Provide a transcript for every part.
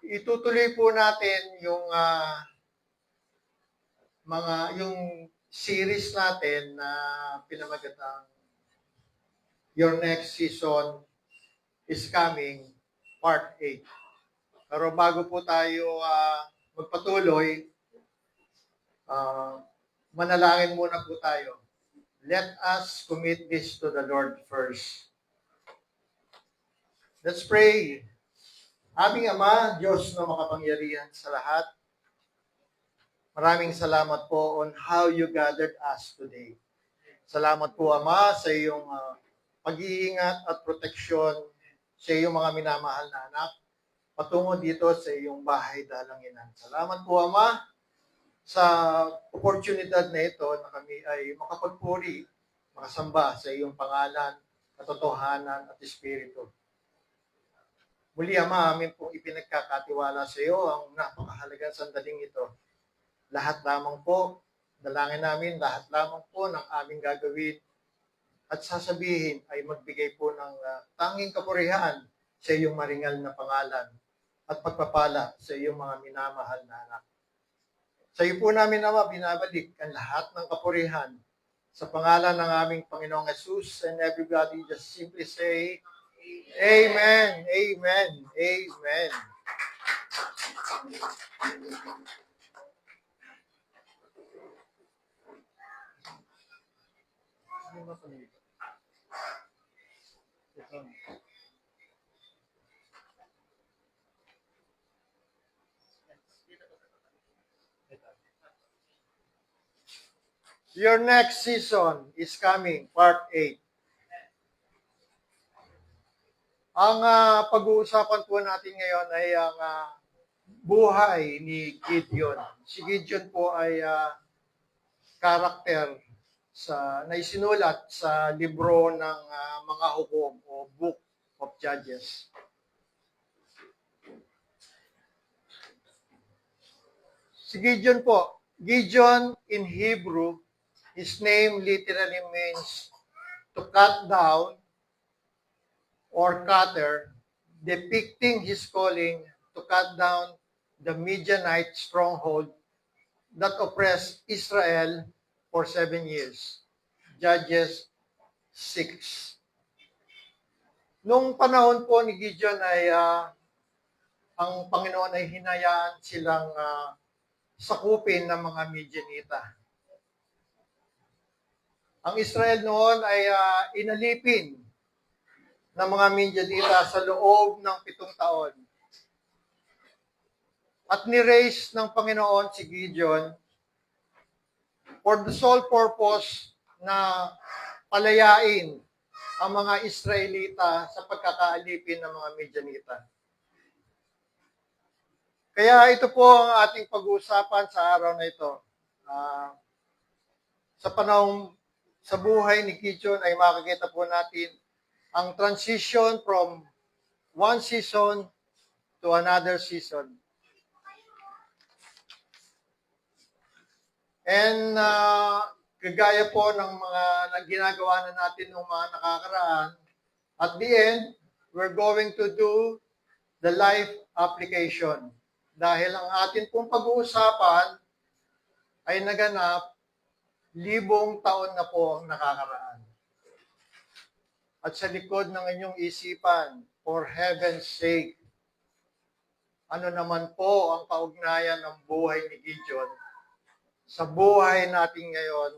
Itutuloy po natin yung yung series natin na pinamagatang Your Next Season is Coming, Part 8. Pero bago po tayo magpatuloy, manalangin muna po tayo. Let us commit this to the Lord first. Let's pray. Aming Ama, Diyos na makapangyarihan sa lahat, maraming salamat po on how you gathered us today. Salamat po, Ama, sa iyong pag-iingat at proteksyon sa iyong mga minamahal na anak patungo dito sa iyong bahay dalanginan. Salamat po, Ama, sa oportunidad na ito na kami ay makapagpuri, makasamba sa iyong pangalan, katotohanan at espiritu. Muli, Ama, amin pong ipinagkakatiwala sa iyo ang napakahalagang sandaling ito. Lahat lamang po, dalangin namin, lahat lamang po ng aming gagawin at sasabihin ay magbigay po ng tanging kapurihan sa iyong maringal na pangalan at pagpapala sa iyong mga minamahal na anak. Sa iyo po namin, Ama, binabalik ang lahat ng kapurihan sa pangalan ng aming Panginoong Jesus, and everybody just simply say, Amen, Amen, Amen. Your Next Season is Coming, Part 8. Ang pag-uusapan po natin ngayon ay ang buhay ni Gideon. Si Gideon po ay karakter na isinulat sa libro ng mga hukom o Book of Judges. Si Gideon po, Gideon in Hebrew, his name literally means to cut down or cutter, depicting his calling to cut down the Midianite stronghold that oppressed Israel for 7 years. Judges 6. Nung panahon po ni Gideon ay ang Panginoon ay hinayaan silang sakupin ng mga Midianita. Ang Israel noon ay inalipin ng mga Midianita sa loob ng 7 taon. At ni-raise ng Panginoon si Gideon for the sole purpose na palayain ang mga Israelita sa pagkakaalipin ng mga Midianita. Kaya ito po ang ating pag-uusapan sa araw na ito. Sa buhay ni Gideon ay makikita po natin ang transition from one season to another season. And kagaya po ng mga ginagawa na natin ng mga nakakaraan, at the end, we're going to do the life application. Dahil ang atin pong pag-uusapan ay naganap 1,000 taon na po ang nakakaraan. At sa likod ng inyong isipan, for heaven's sake, ano naman po ang kaugnayan ng buhay ni Gideon sa buhay natin ngayon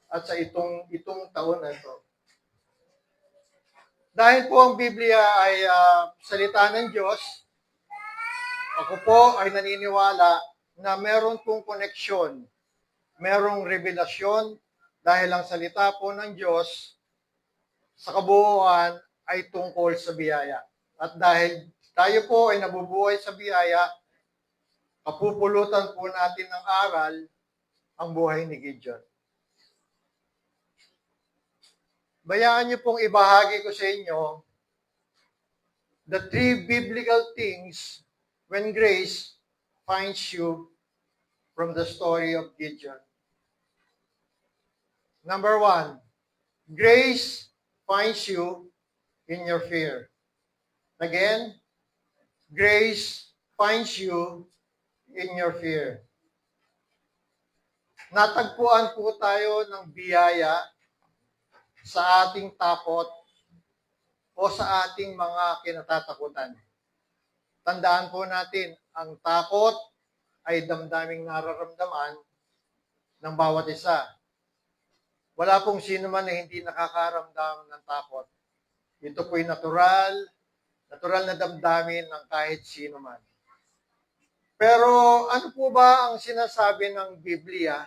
at sa itong taon na ito. Dahil po ang Biblia ay salita ng Diyos, ako po ay naniniwala na meron pong koneksyon, merong revelasyon dahil ang salita po ng Diyos sa kabuuan ay tungkol sa biyaya. At dahil tayo po ay nabubuhay sa biyaya, kapupulutan po natin ng aral ang buhay ni Gideon. Bayaan niyo pong ibahagi ko sa inyo the 3 biblical things when grace finds you from the story of Gideon. Number 1, grace finds you in your fear. Again, grace finds you in your fear. Natagpuan po tayo ng biyaya sa ating takot o sa ating mga kinatatakutan. Tandaan po natin, ang takot ay damdaming nararamdaman ng bawat isa. Wala pong sino man na hindi nakakaramdam ng takot. Ito po'y natural na damdamin ng kahit sino man. Pero ano po ba ang sinasabi ng Biblia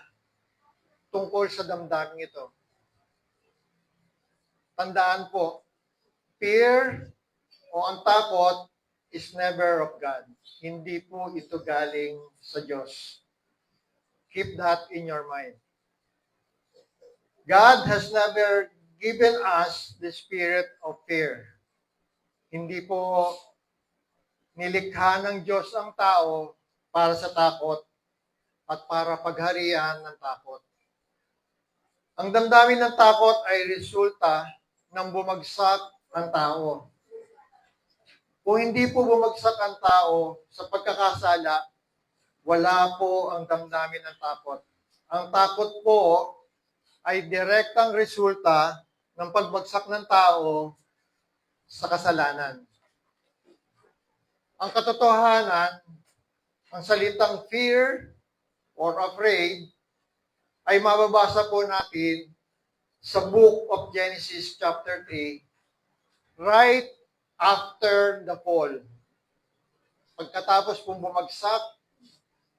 tungkol sa damdamin ito? Tandaan po, fear o ang takot is never of God. Hindi po ito galing sa Diyos. Keep that in your mind. God has never given us the spirit of fear. Hindi po nilikha ng Diyos ang tao para sa takot at para pagharian ng takot. Ang damdamin ng takot ay resulta ng bumagsak ang tao. Kung hindi po bumagsak ang tao sa pagkakasala, wala po ang damdamin ng takot. Ang takot po ay direktang resulta ng pagbagsak ng tao sa kasalanan. Ang katotohanan, ang salitang fear or afraid ay mababasa po natin sa Book of Genesis chapter 3, right after the fall. Pagkatapos pong bumagsak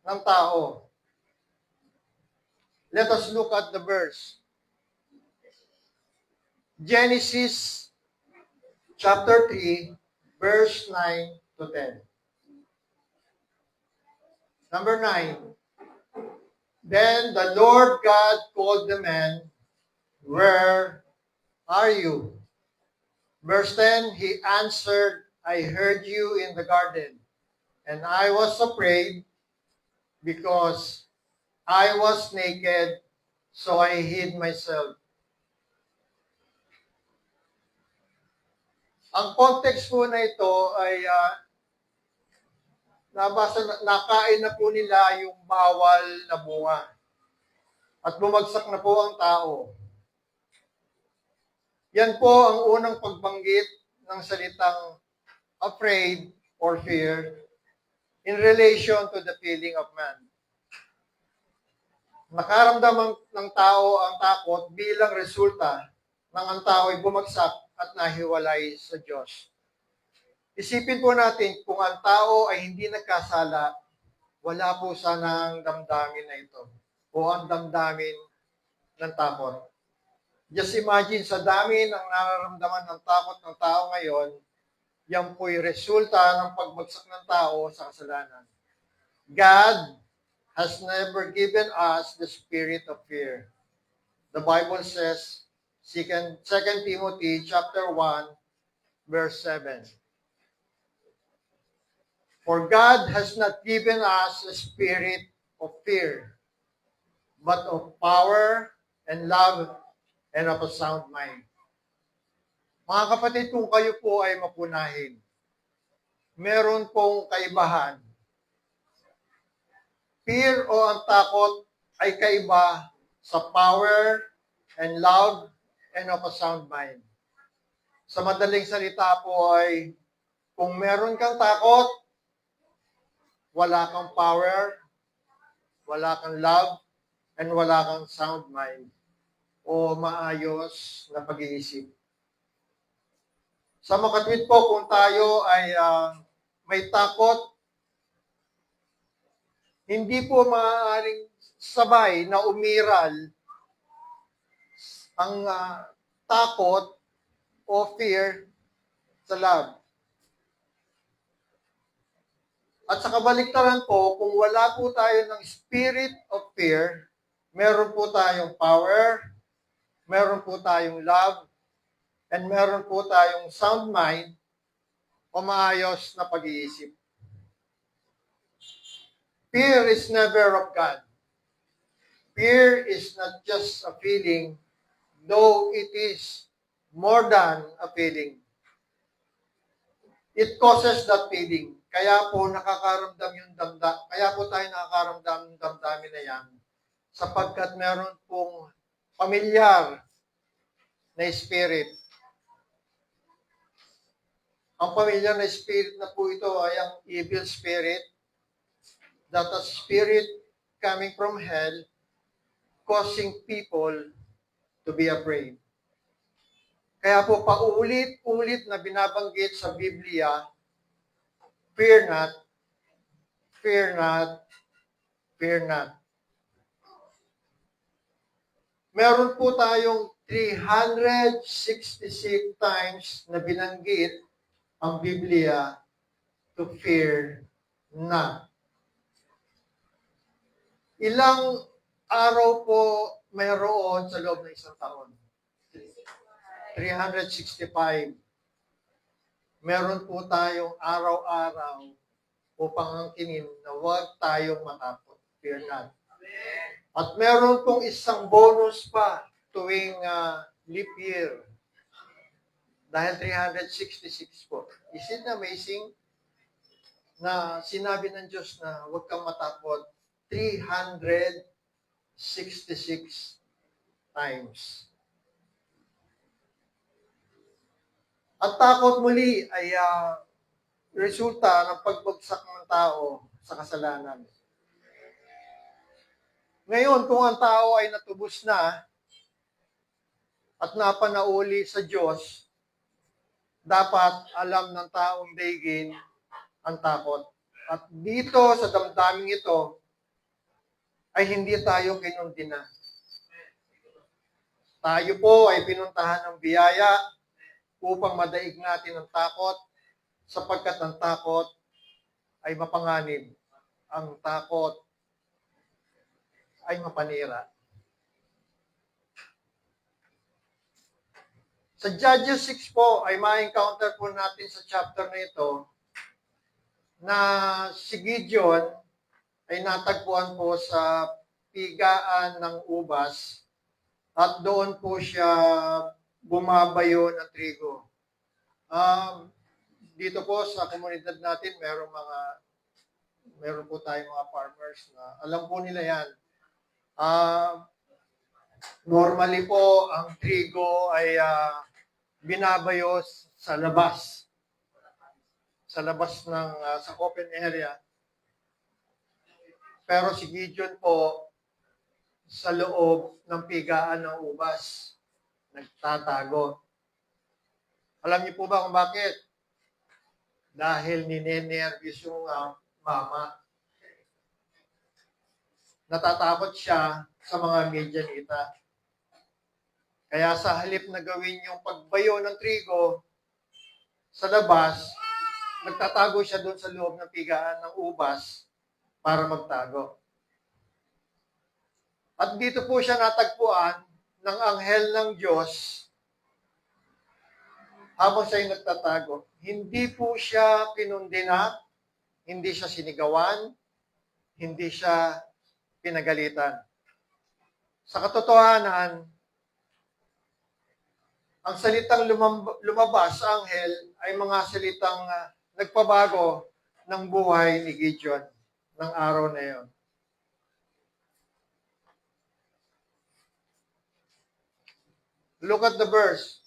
ng tao. Let us look at the verse. Genesis chapter 3, verse 9 to 10. Number 9. Then the Lord God called the man, "Where are you?" Verse 10, he answered, "I heard you in the garden, and I was afraid because I was naked, so I hid myself." Ang context po na ito ay nakain na po nila yung bawal na bunga. At bumagsak na po ang tao. Yan po ang unang pagbanggit ng salitang afraid or fear in relation to the feeling of man. Nakaramdaman ng tao ang takot bilang resulta ng ang tao ay bumagsak at nahiwalay sa Diyos. Isipin po natin, kung ang tao ay hindi nagkasala, wala po sanang damdamin na ito o ang damdamin ng takot. Just imagine, sa dami ng nararamdaman ng takot ng tao ngayon, yan po'y resulta ng pagbagsak ng tao sa kasalanan. God has never given us the spirit of fear. The Bible says, 2 Timothy chapter 1, verse 7. For God has not given us a spirit of fear, but of power and love and of a sound mind. Mga kapatid, kung kayo po ay mapunahin, meron pong kaibahan. Fear o ang takot ay kaiba sa power and love and of a sound mind. Sa madaling salita po ay, kung meron kang takot, wala kang power, wala kang love, and wala kang sound mind o maayos na pag-iisip. Sa makatwid po, kung tayo ay may takot, hindi po maaaring sabay na umiral ang takot o fear sa love. At sa kabaliktaran po, kung wala po tayo ng spirit of fear, meron po tayong power, meron po tayong love, and meron po tayong sound mind o maayos na pag-iisip. Fear is never of God. Fear is not just a feeling, though it is more than a feeling. It causes that feeling. Kaya po nakakaramdam yung kaya po tayo nakakaramdam ng damdamin na yan sapagkat meron pong pamilyar na spirit. Ang pamilyar na spirit na po ito ay ang evil spirit, that a spirit coming from hell causing people to be afraid. Kaya po paulit-ulit na binabanggit sa Biblia, fear not, fear not, fear not. Meron po tayong 366 times na binanggit ang Biblia to fear not. Ilang araw po mayroon sa loob ng isang taon? 365. Meron po tayong araw-araw upang angkinin na huwag tayong matakot. Fear not. At meron pong isang bonus pa tuwing leap year. Dahil 366 po. Is it amazing na sinabi ng Diyos na huwag kang matakot 366 times. Ang takot muli ay resulta ng pagbagsak ng tao sa kasalanan. Ngayon, kung ang tao ay natubos na at napanauli sa Diyos, dapat alam ng taong daigin ang takot. At dito sa damdaming ito, ay hindi tayo kinundina. Tayo po ay pinuntahan ng biyaya upang madaig natin ang takot, sapagkat ang takot ay mapanganib. Ang takot ay mapanira. Sa Judges 6 po ay ma-encounter po natin sa chapter na ito na si Gideon ay natagpuan po sa pigaan ng ubas at doon po siya bumabayo ng trigo. Dito po sa komunidad natin, meron po tayong mga farmers na alam po nila yan. Normally po, ang trigo ay binabayo sa labas. Sa labas ng sa open area. Pero si Gideon po, sa loob ng pigaan ng ubas, nagtatago. Alam niyo po ba kung bakit? Dahil ninenervyos yung mama. Natatakot siya sa mga Midianita. Kaya sa halip na gawin yung pagbayo ng trigo sa labas, nagtatago siya doon sa loob ng pigaan ng ubas para magtago. At dito po siya natagpuan ng anghel ng Diyos habang siya'y nagtatago. Hindi po siya kinundina, hindi siya sinigawan, hindi siya pinagalitan. Sa katotohanan, ang salitang lumabas sa anghel ay mga salitang nagpabago ng buhay ni Gideon ng araw na yon. Look at the verse,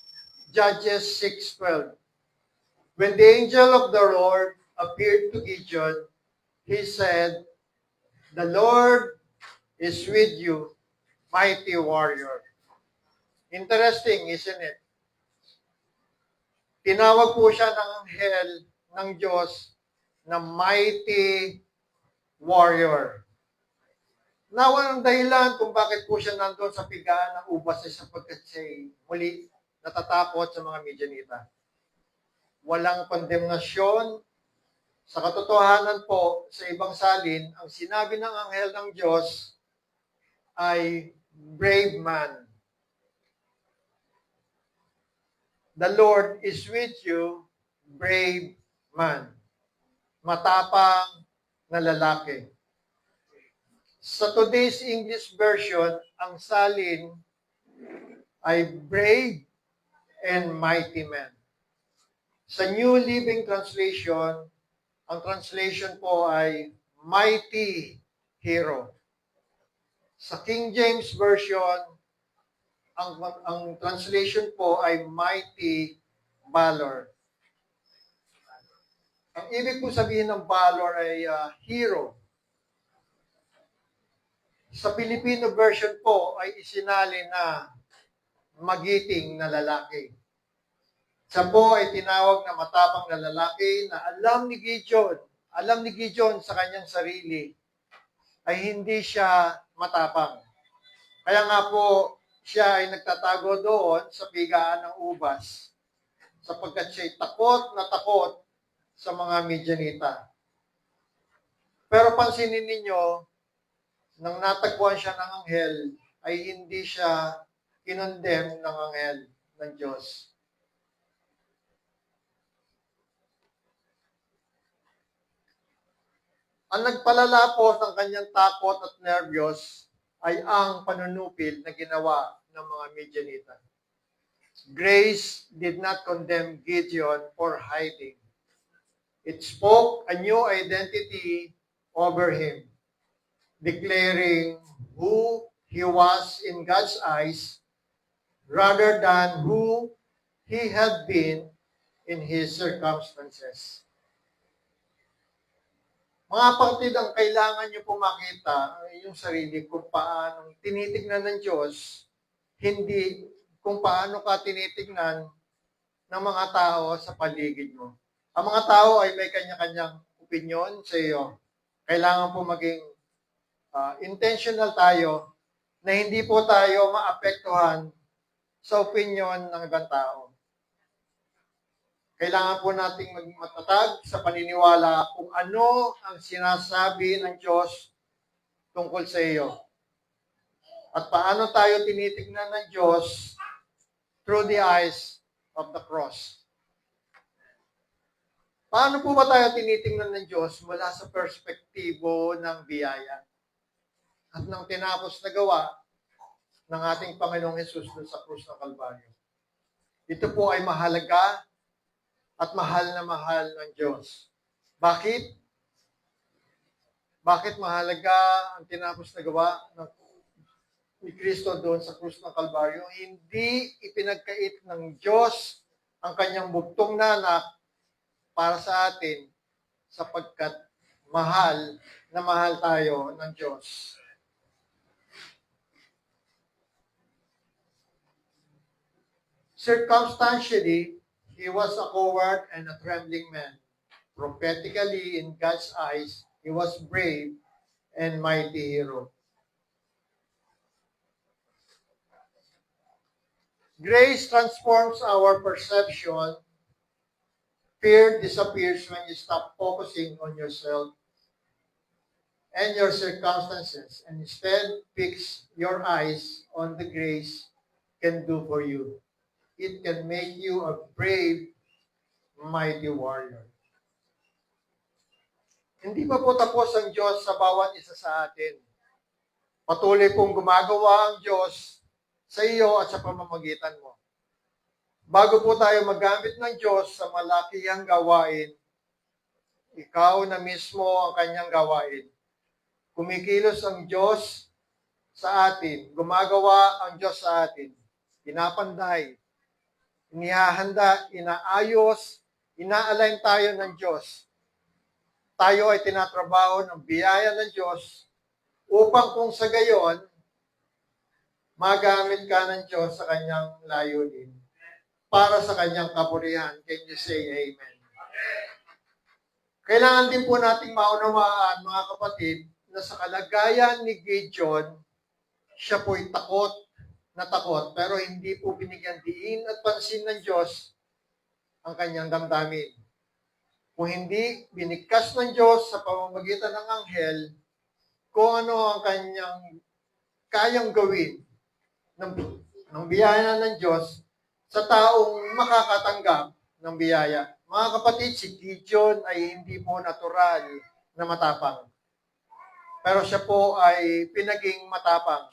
Judges 6:12. When the angel of the Lord appeared to Gideon, he said, "The Lord is with you, mighty warrior." Interesting, isn't it? Tinawag po siya ng anghel ng Diyos na mighty warrior. Nawa ng dahilan kung bakit po siya nandun sa pigaan ng ubas ay sapagkat siya muli natatakot sa mga Midianita. Walang kondemnasyon. Sa katotohanan po, sa ibang salin, ang sinabi ng anghel ng Diyos ay brave man. The Lord is with you, brave man. Matapang na lalaki. Sa today's English version, ang salin ay brave and mighty man. Sa New Living Translation, ang translation po ay mighty hero. Sa King James Version, ang translation po ay mighty valor. Ang ibig po sabihin ng valor ay hero. Sa Filipino version po ay isinali na magiting na lalaki. Siya po ay tinawag na matapang na lalaki na alam ni Gideon sa kanyang sarili ay hindi siya matapang. Kaya nga po siya ay nagtatago doon sa pigaan ng ubas sapagkat siya ay takot na takot sa mga Midianita. Pero pansinin ninyo, nang natagpuan siya ng anghel, ay hindi siya kinondemn ng anghel ng Diyos. Ang nagpalala po ng kanyang takot at nervyos ay ang panunupil na ginawa ng mga Midianita. Grace did not condemn Gideon for hiding. It spoke a new identity over him, declaring who he was in God's eyes rather than who he had been in his circumstances. Mga kapatid, ang kailangan nyo po makita ay yung sarili kung paano tinitignan ng Diyos, hindi kung paano ka tinitignan ng mga tao sa paligid mo. Ang mga tao ay may kanya-kanyang opinion sa iyo. Kailangan po maging intentional tayo na hindi po tayo maapektuhan sa opinion ng ibang tao. Kailangan po nating maging matatag sa paniniwala kung ano ang sinasabi ng Diyos tungkol sa iyo. At paano tayo tinitignan ng Diyos through the eyes of the cross. Paano po ba tayo tinitingnan ng Diyos mula sa perspektibo ng biyaya at ng tinapos na gawa ng ating Panginoong Hesus dun sa krus ng Kalbaryo? Ito po ay mahalaga at mahal na mahal ng Diyos. Bakit? Bakit mahalaga ang tinapos na gawa ni Kristo doon sa krus ng Kalbaryo? Hindi ipinagkait ng Diyos ang kanyang bugtong na anak para sa atin sapagkat mahal na mahal tayo ng Diyos. Circumstantially, he was a coward and a trembling man. Prophetically, in God's eyes, he was brave and mighty hero. Grace transforms our perception. Fear disappears when you stop focusing on yourself and your circumstances and instead fix your eyes on the grace can do for you. It can make you a brave, mighty warrior. Hindi pa po tapos ang Diyos sa bawat isa sa atin. Patuloy pong gumagawa ang Diyos sa iyo at sa pamamagitan mo. Bago po tayo magamit ng Diyos sa malakihang gawain, ikaw na mismo ang kanyang gawain. Kumikilos ang Diyos sa atin, gumagawa ang Diyos sa atin, pinapanday, inihahanda, inaayos, ina-align tayo ng Diyos. Tayo ay tinatrabaho ng biyaya ng Diyos upang kung sa gayon, magamit ka ng Diyos sa kanyang layunin para sa kanyang kapurihan. Can you say amen? Kailangan din po nating maunawaan, mga kapatid, na sa kalagayan ni Gideon, siya po'y takot na takot, pero hindi po binigyan diin at pansin ng Diyos ang kanyang damdamin. Kung hindi binigkas ng Diyos sa pamamagitan ng anghel, kung ano ang kanyang kayang gawin ng biyaya ng Diyos sa taong makakatanggap ng biyaya. Mga kapatid, si Gideon ay hindi po natural na matapang. Pero siya po ay pinaging matapang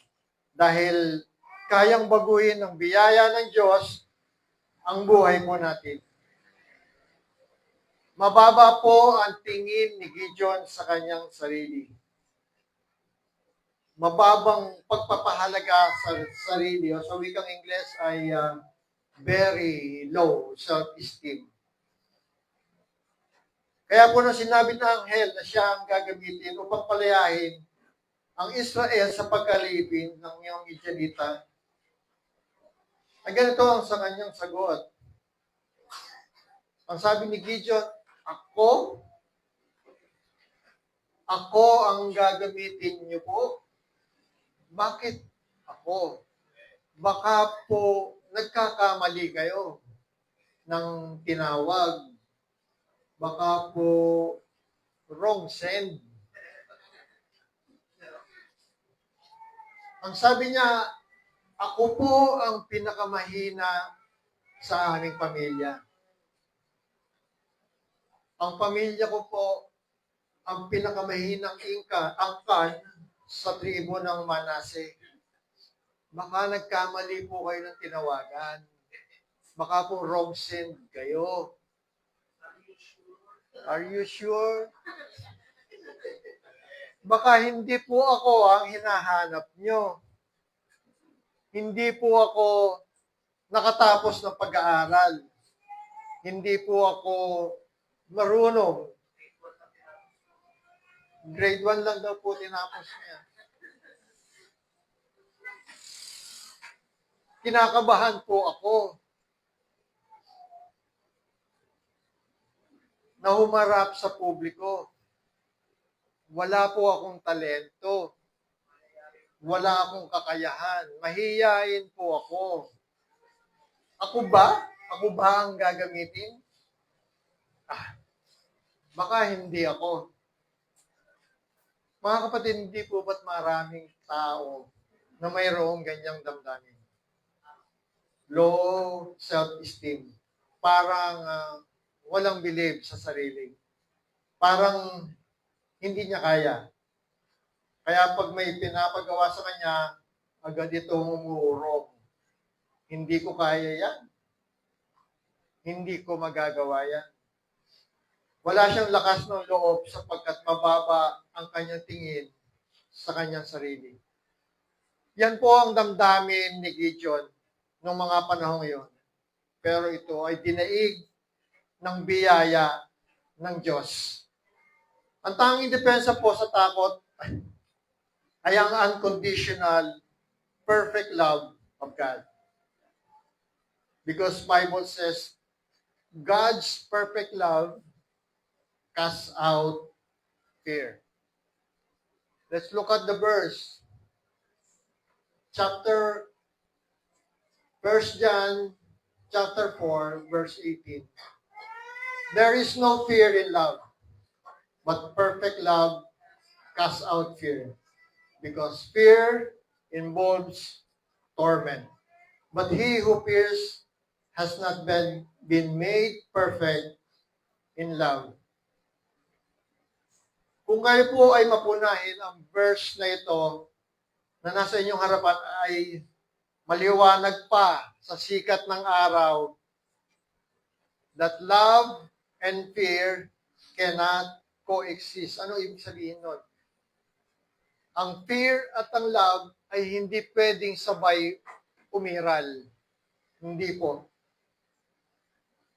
dahil kayang baguhin ng biyaya ng Diyos ang buhay po natin. Mababa po ang tingin ni Gideon sa kanyang sarili. Mababang pagpapahalaga sa sarili o sa wikang Ingles ay very low self-esteem. Kaya po nang sinabi ng anghel na siya ang gagamitin upang palayain ang Israel sa pagkalipin ng iyong Israelita, ay ganito ang sa kanyang sagot. Ang sabi ni Gideon, Ako ang gagamitin niyo po. Bakit ako? Baka po nagkakamali kayo ng tinawag. Baka po wrong send. Ang sabi niya, ako po ang pinakamahina sa aming pamilya. Ang pamilya ko po ang pinakamahinang angkan sa tribo ng Manase. Baka nagkamali po kayo ng tinawagan. Baka po wrong send kayo. Are you sure? Baka hindi po ako ang hinahanap nyo. Hindi po ako nakatapos ng pag-aaral. Hindi po ako marunong. Grade 1 lang daw po tinapos niya. Kinakabahan po ako na humarap sa publiko. Wala po akong talento. Wala akong kakayahan. Mahiyain po ako. Ako ba? Ako ba ang gagamitin? Baka hindi ako. Mga kapatid, hindi po ba't maraming tao na mayroong ganyang damdamin? Low self-esteem. Parang walang believe sa sarili. Parang hindi niya kaya. Kaya pag may pinapagawa sa kanya, agad itong umuurong. Hindi ko kaya yan. Hindi ko magagawa yan. Wala siyang lakas ng loob sapagkat mababa ang kanyang tingin sa kanyang sarili. Yan po ang damdamin ni Gideon noong mga panahong iyon. Pero ito ay dinaig ng biyaya ng Diyos. Ang tanging depensa po sa takot ay ang unconditional, perfect love of God. Because Bible says, God's perfect love casts out fear. Let's look at the verse. Chapter 1 John chapter 4, verse 18. There is no fear in love, but perfect love casts out fear. Because fear involves torment. But he who fears has not been made perfect in love. Kung kayo po ay mapunahin, ang verse na ito na nasa inyong harapan ay maliwanag pa sa sikat ng araw that love and fear cannot coexist. Ano ibig sabihin nun? Ang fear at ang love ay hindi pwedeng sabay umiral. Hindi po.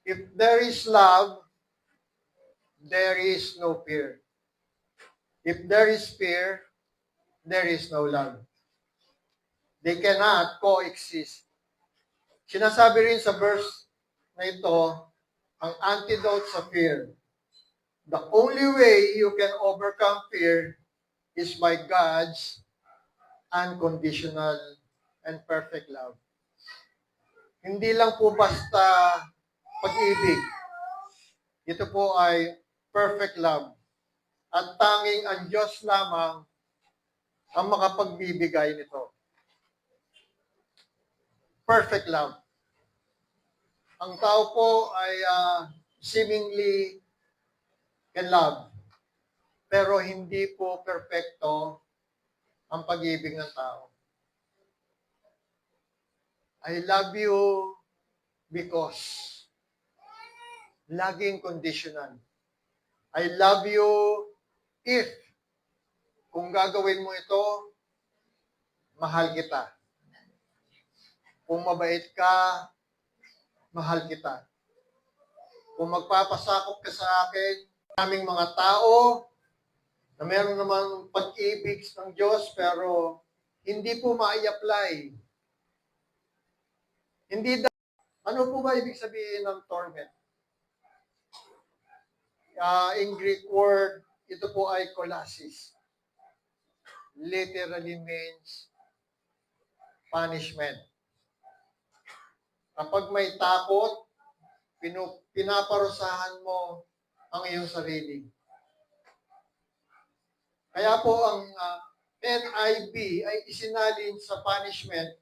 If there is love, there is no fear. If there is fear, there is no love. They cannot coexist. Sinasabi rin sa verse na ito, ang antidote sa fear. The only way you can overcome fear is by God's unconditional and perfect love. Hindi lang po basta pag-ibig. Ito po ay perfect love. At tanging ang Diyos lamang ang makapagbibigay nito. Perfect love. Ang tao po ay seemingly can love. Pero hindi po perfecto ang pag-ibig ng tao. I love you because laging conditional. I love you if kung gagawin mo ito, mahal kita. Kung mabait ka, mahal kita. Kung magpapasakop ka sa akin, aming mga tao na meron naman pag-ibig ng Diyos pero hindi po ma-apply. Hindi ano po ba ibig sabihin ng torment? In Greek word, ito po ay kolasis. Literally means punishment. Kapag may takot, pinaparusahan mo ang iyong sarili. Kaya po ang NIV ay isinalin sa punishment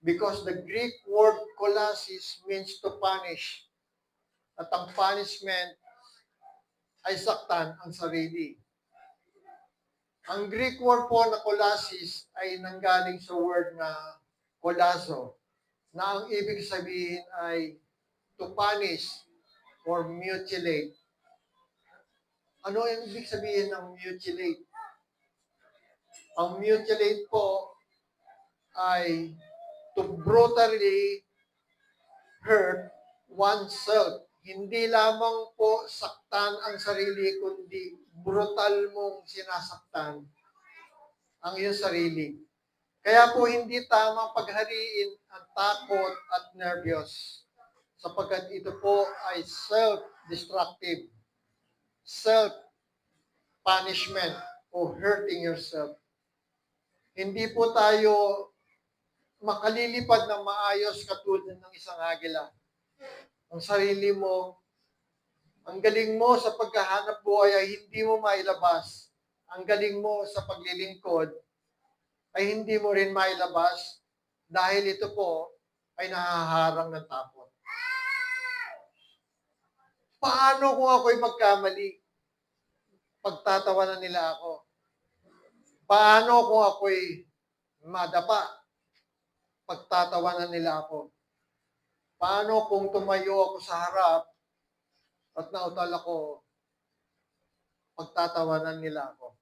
because the Greek word kolasis means to punish. At ang punishment ay saktan ang sarili. Ang Greek word po na kolasis ay nanggaling sa word na kolaso, na ang ibig sabihin ay to punish or mutilate. Ano ang ibig sabihin ng mutilate? Ang mutilate po ay to brutally hurt oneself. Hindi lamang po saktan ang sarili, kundi brutal mong sinasaktan ang iyong sarili. Kaya po hindi tamang paghariin ang takot at nervyos, sapagkat ito po ay self-destructive, self-punishment o hurting yourself. Hindi po tayo makalilipad ng maayos katulad ng isang agila. Ang sarili mo, ang galing mo sa paghahanap buhay ay hindi mo mailabas. Ang galing mo sa paglilingkod ay hindi mo rin mailabas dahil ito po ay nahaharang ng takot. Paano kung ako'y magkamali? Pagtatawanan nila ako. Paano kung ako'y madapa? Pagtatawanan nila ako. Paano kung tumayo ako sa harap at nautal ako, pagtatawanan nila ako?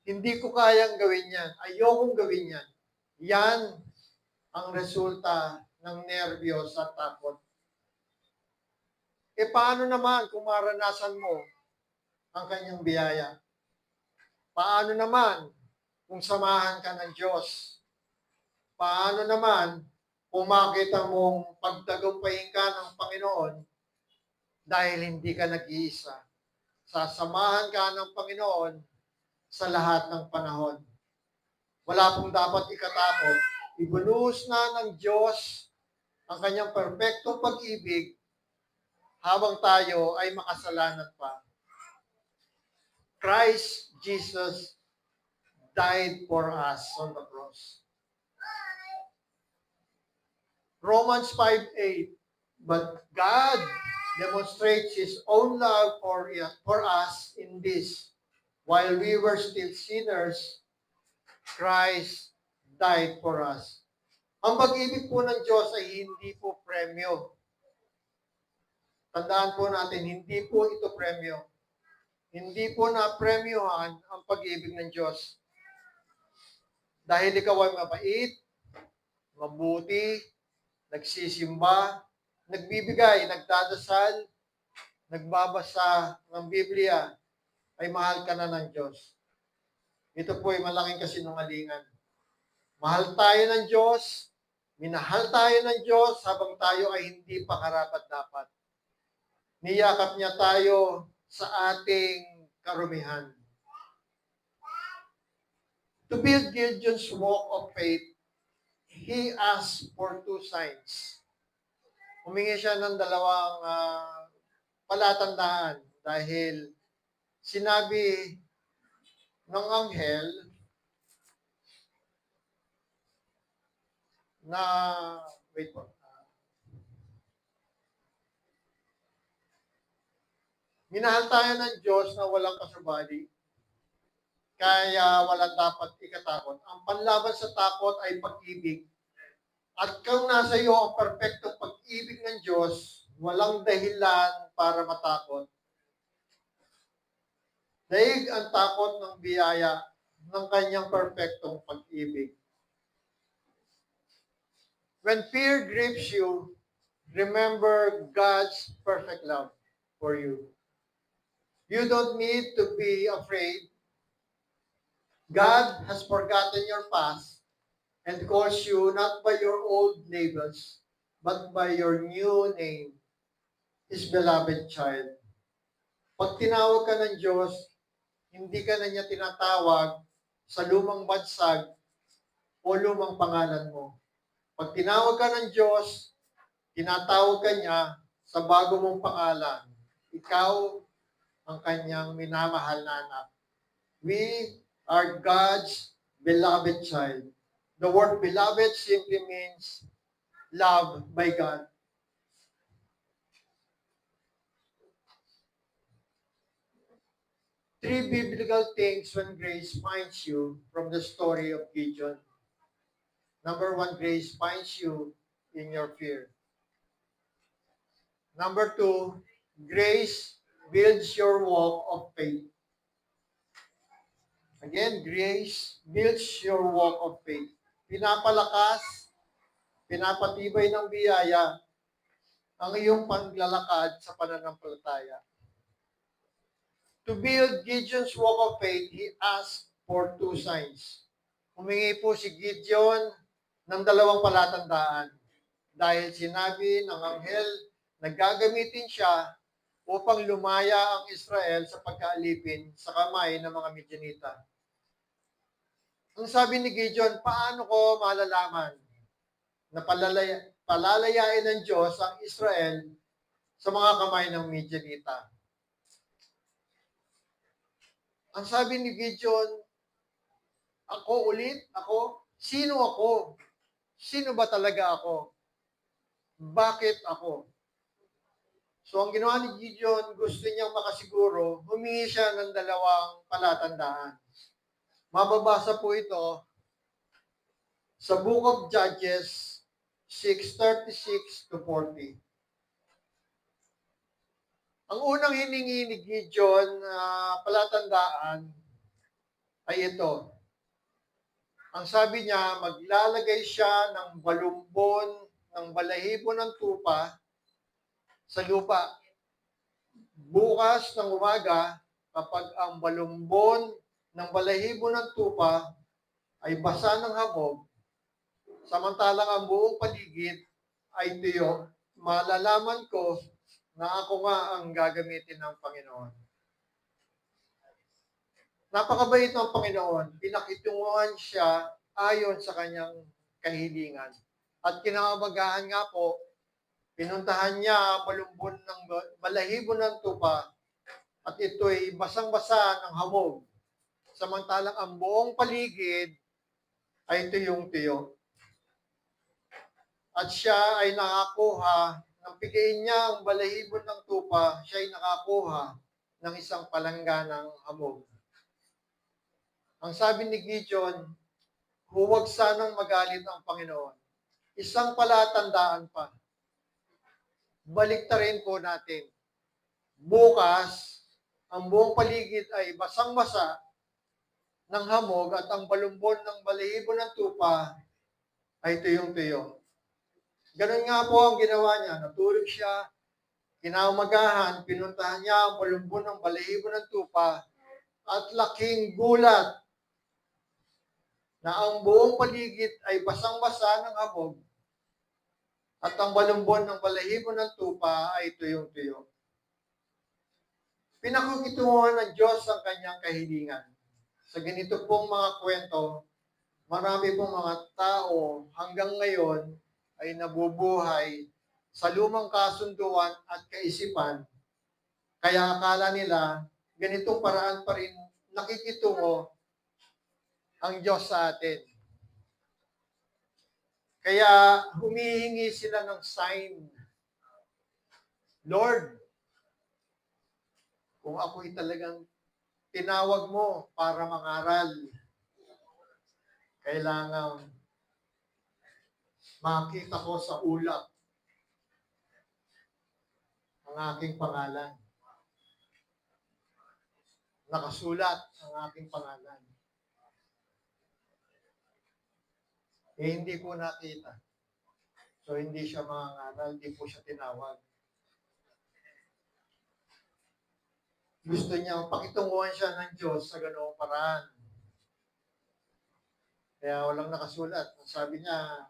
Hindi ko kayang gawin yan. Ayokong gawin yan. Yan ang resulta ng nerbiyos at takot. E paano naman kung maranasan mo ang kanyang biyaya? Paano naman kung samahan ka ng Diyos? Paano naman kung makita mong pagtagumpayin ka ng Panginoon dahil hindi ka nag-iisa? Sasamahan ka ng Panginoon sa lahat ng panahon. Wala pong dapat ikatakot. Ibunuhos na ng Diyos ang kanyang perpektong pag-ibig habang tayo ay makasalanan pa. Christ Jesus died for us on the cross. Romans 5:8, but God demonstrates His own love for us in this. While we were still sinners, Christ died for us. Ang pag-ibig po ng Diyos ay hindi po premyo. Tandaan po natin, hindi po ito premyo. Hindi po na-premyohan ang pag-ibig ng Diyos. Dahil ikaw ay mabait, mabuti, nagsisimba, nagbibigay, nagdadasal, nagbabasa ng Biblia, ay mahal ka na ng Diyos. Ito po ay malaking kasinungalingan. Mahal tayo ng Diyos, minahal tayo ng Diyos habang tayo ay hindi pa karapat-dapat. Niyakap niya tayo sa ating karumihan. To build Gideon's walk of faith, he asked for 2 signs. Humingi siya ng 2 palatandaan dahil sinabi ng anghel na, wait po, minahal tayo ng Diyos na walang kasubali, kaya walang dapat ikatakot. Ang panlaban sa takot ay pag-ibig. At kung nasa iyo ang perpektong pag-ibig ng Diyos, walang dahilan para matakot. Daig ang takot ng biyaya ng kanyang perpektong pag-ibig. When fear grips you, remember God's perfect love for you. You don't need to be afraid. God has forgotten your past and calls you not by your old labels, but by your new name, His beloved child. Pag tinawag ka ng Diyos, hindi ka na niya tinatawag sa lumang bansag o lumang pangalan mo. Pag tinawag ka ng Diyos, tinatawag ka niya sa bago mong pangalan. Ikaw ang kanyang minamahal na anak. We are God's beloved child. The word beloved simply means loved by God. Three biblical things when grace finds you from the story of Gideon. Number one, grace finds you in your fear. Number two, grace builds your walk of faith. Again, grace builds your walk of faith. Pinapalakas, pinapatibay ng biyaya ang iyong paglalakad sa pananampalataya. To build Gideon's walk of faith, he asked for two signs. Humingi po si Gideon ng dalawang palatandaan dahil sinabi ng anghel na gagamitin siya upang lumaya ang Israel sa pagkaalipin sa kamay ng mga Midianita. Ang sabi ni Gideon, paano ko malalaman na palalayain ng Diyos ang Israel sa mga kamay ng Midianita? Ang sabi ni Gideon, ako? Sino ako? Sino ba talaga ako? Bakit ako? So ang ginawa ni Gideon, gusto niyang makasiguro, humingi siya ng dalawang palatandaan. Mababasa po ito sa Book of Judges 6:36 to 40. Ang unang hiningi ni Gideon na palatandaan ay ito. Ang sabi niya, maglalagay siya ng balumbon, ng balahibo ng tupa sa lupa. Bukas ng umaga, kapag ang balumbon ng balahibo ng tupa ay basa ng hamog, samantalang ang buong paligid ay tuyo, malalaman ko na ako nga ang gagamitin ng Panginoon. Napakabait ng Panginoon, pinakitunguhan siya ayon sa kanyang kahilingan. At kinakabagahan nga po, pinuntahan niya balumbon ng balahibo ng tupa at ito'y basang-basa ng hamog. Samantalang ang buong paligid ay tuyong-tuyo. At siya ay nakakuha, nang pigain niya ang balahibo ng tupa, siya ay nakakuha ng isang palangganang hamog. Ang sabi ni Gideon, huwag sanang magalit ang Panginoon. Isang palatandaan pa. Baliktarin po natin. Bukas, ang buong paligid ay basang-basa ng hamog at ang balumbon ng balahibo ng tupa ay tuyong-tuyo. Ganun nga po ang ginawa niya. Natulog siya, kinaumagahan, pinuntahan niya ang balumbon ng balahibo ng tupa at laking gulat na ang buong paligid ay basang-basa ng hamog at ang balumbon ng balahibo ng tupa ay tuyong-tuyo. Pinakukitunguhan ng Diyos ang kanyang kahilingan. Sa ganito pong mga kwento, marami pong mga tao hanggang ngayon ay nabubuhay sa lumang kasunduan at kaisipan. Kaya akala nila, ganitong paraan pa rin nakikitungo ang Diyos sa atin. Kaya humihingi sila ng sign. Lord, kung ako'y talagang tinawag mo para mangaral, kailangan makita ko sa ulap ang aking pangalan. Nakasulat ang aking pangalan. Hindi ko nakita. So, hindi siya mangangaral, hindi po siya tinawag. Gusto niya pakitunguhan siya ng Diyos sa ganoong paraan. Kaya walang nakasulat. Sabi niya,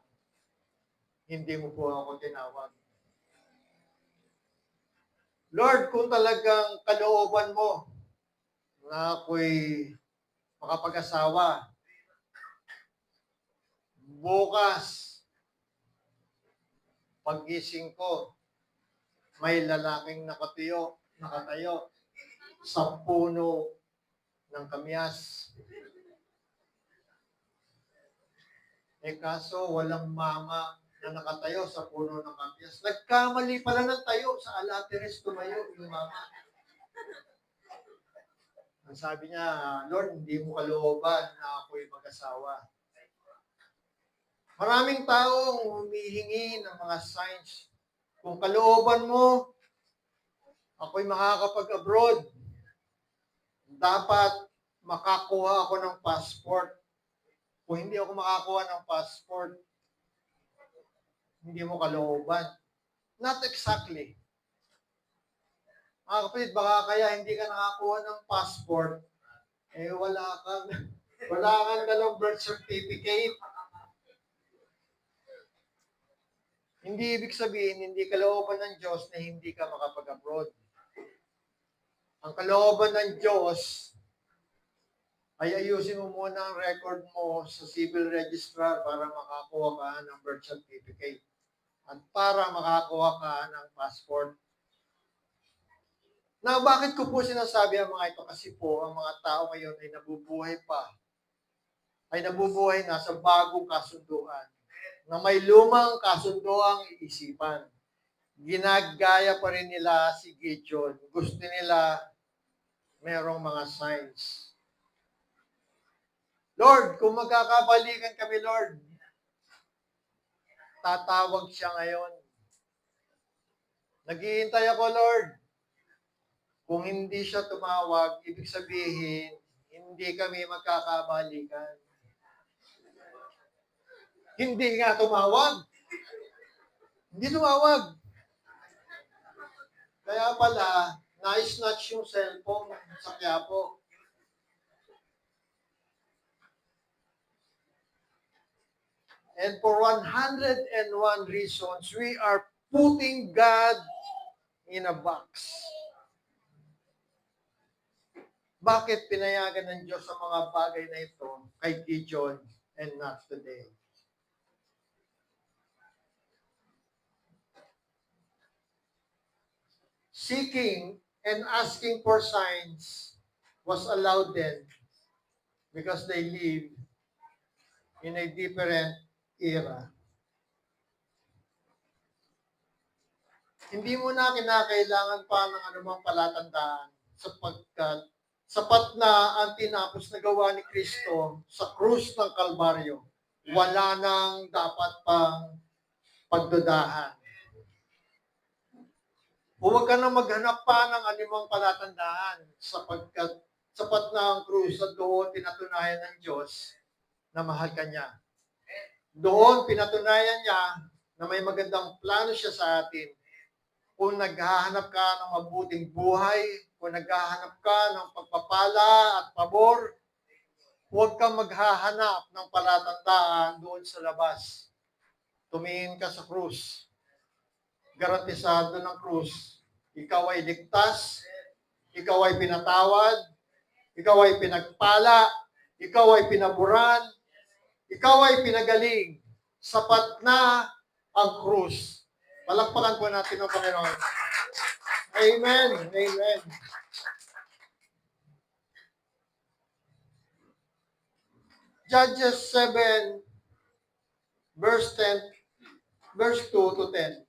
hindi mo po ako tinawag. Lord, kung talagang kalooban mo na ako'y makapag-asawa, bukas, paggising ko, may lalaking nakatayo sa puno ng kamyas. Kaso walang mama na nakatayo sa puno ng kamyas. Nagkamali pala ng tayo sa alateres tumayo yung mama. Ang sabi niya, Lord, hindi mo kalooban na ako'y mag-asawa. Maraming taong humihingi ng mga signs. Kung kalooban mo, ako'y makakapag-abroad. Dapat makakuha ako ng passport. Kung hindi ako makakuha ng passport, hindi mo kalooban. Not exactly. Mga kapatid, baka kaya hindi ka nakakuha ng passport, wala kang dalang birth certificate. Hindi ibig sabihin, hindi kalooban ng Diyos na hindi ka makapag-abroad. Ang kalooban ng Diyos ay ayusin mo muna ang record mo sa civil registrar para makakuha ka ng birth certificate at para makakuha ka ng passport. Na bakit ko po sinasabi ang mga ito? Kasi po, ang mga tao ngayon ay nabubuhay na sa bagong kasunduan na may lumang kasunduang iisipan. Ginagaya pa rin nila si Gideon. Gusto nila merong mga signs. Lord, kung magkakabalikan kami, Lord, tatawag siya ngayon. Naghihintay ako, Lord. Kung hindi siya tumawag, ibig sabihin, hindi kami magkakabalikan. Hindi nga tumawag. Hindi tumawag. Kaya pala, na-snatch yung cellphone sa Quiapo. And for 101 reasons, we are putting God in a box. Bakit pinayagan ng Diyos sa mga bagay na ito kay Gideon and not today? Seeking and asking for signs was allowed then because they live in a different era. Hindi mo na kinakailangan pa ng anumang palatandaan sapagkat sapat na ang tinapos na gawa ni Kristo sa krus ng Kalbaryo. Wala nang dapat pang pagdudahan. Huwag ka na maghanap pa ng anumang palatandaan sapagkat sapat na ang krus at doon pinatunayan ng Diyos na mahal ka niya. Doon pinatunayan niya na may magandang plano siya sa atin. Kung naghahanap ka ng mabuting buhay, kung naghahanap ka ng pagpapala at pabor, huwag kang maghahanap ng palatandaan doon sa labas. Tumingin ka sa krus. Garantisado ng krus. Ikaw ay ligtas, ikaw ay pinatawad, ikaw ay pinagpala, ikaw ay pinaburan, ikaw ay pinagaling. Sapat na ang krus. Palakpakan po natin ang Panginoon. Amen. Amen. Judges 7, verse 2 to 10.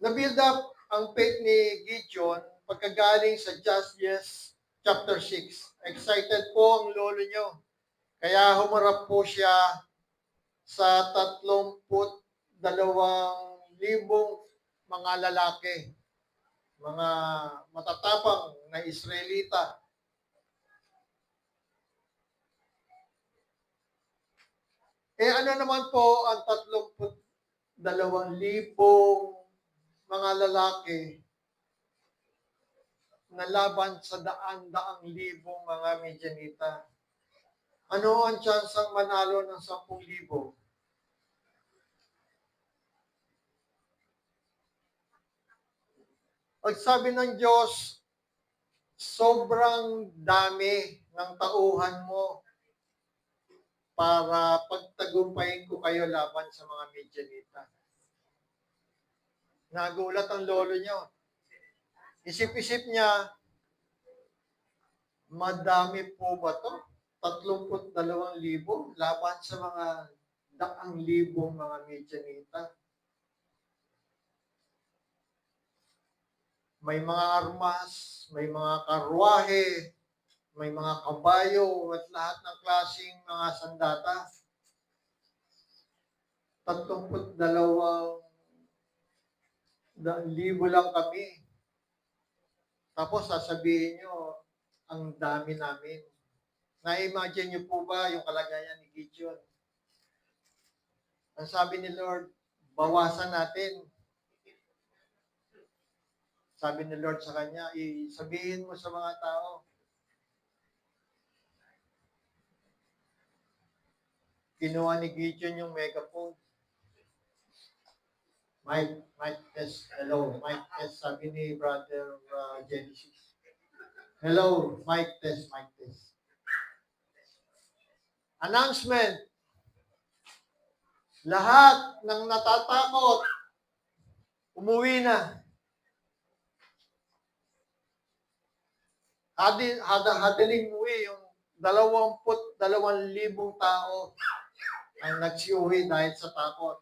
Na-build up ang faith ni Gideon pagkagaling sa Judges chapter 6. Excited po ang lolo nyo. Kaya humarap po siya sa 32,000 mga lalaki, mga matatapang na Israelita. Ano naman po ang 32,000 mga lalaki na laban sa daan-daang libong mga Midianita? Ano ang tsansang manalo ng 10,000? Pag sabi ng Diyos, sobrang dami ng tauhan mo para pagtagumpayin ko kayo laban sa mga Midianita. Nagulat ang lolo nyo. Isip-isip niya, madami po ba to? 32,000 laban sa mga 100,000 mga Midianita. May mga armas, may mga karwahe, may mga kabayo, at lahat ng klaseng mga sandata. 32,000 lang kami. Tapos sasabihin nyo, ang dami namin. Na-imagine nyo po ba yung kalagayan ni Gideon? Ang sabi ni Lord, bawasan natin. Sabi ni Lord sa kanya, sabihin mo sa mga tao, kinuha ni Gideon yung megaphone. Mike, test. Hello, Mike, test. Sabi ni Brother Genesis. Hello, Mike, test. Announcement. Lahat ng natatakot, umuwi na. Hadaling umuwi yung 22,000 tao ang nagsiuwi dahil sa takot.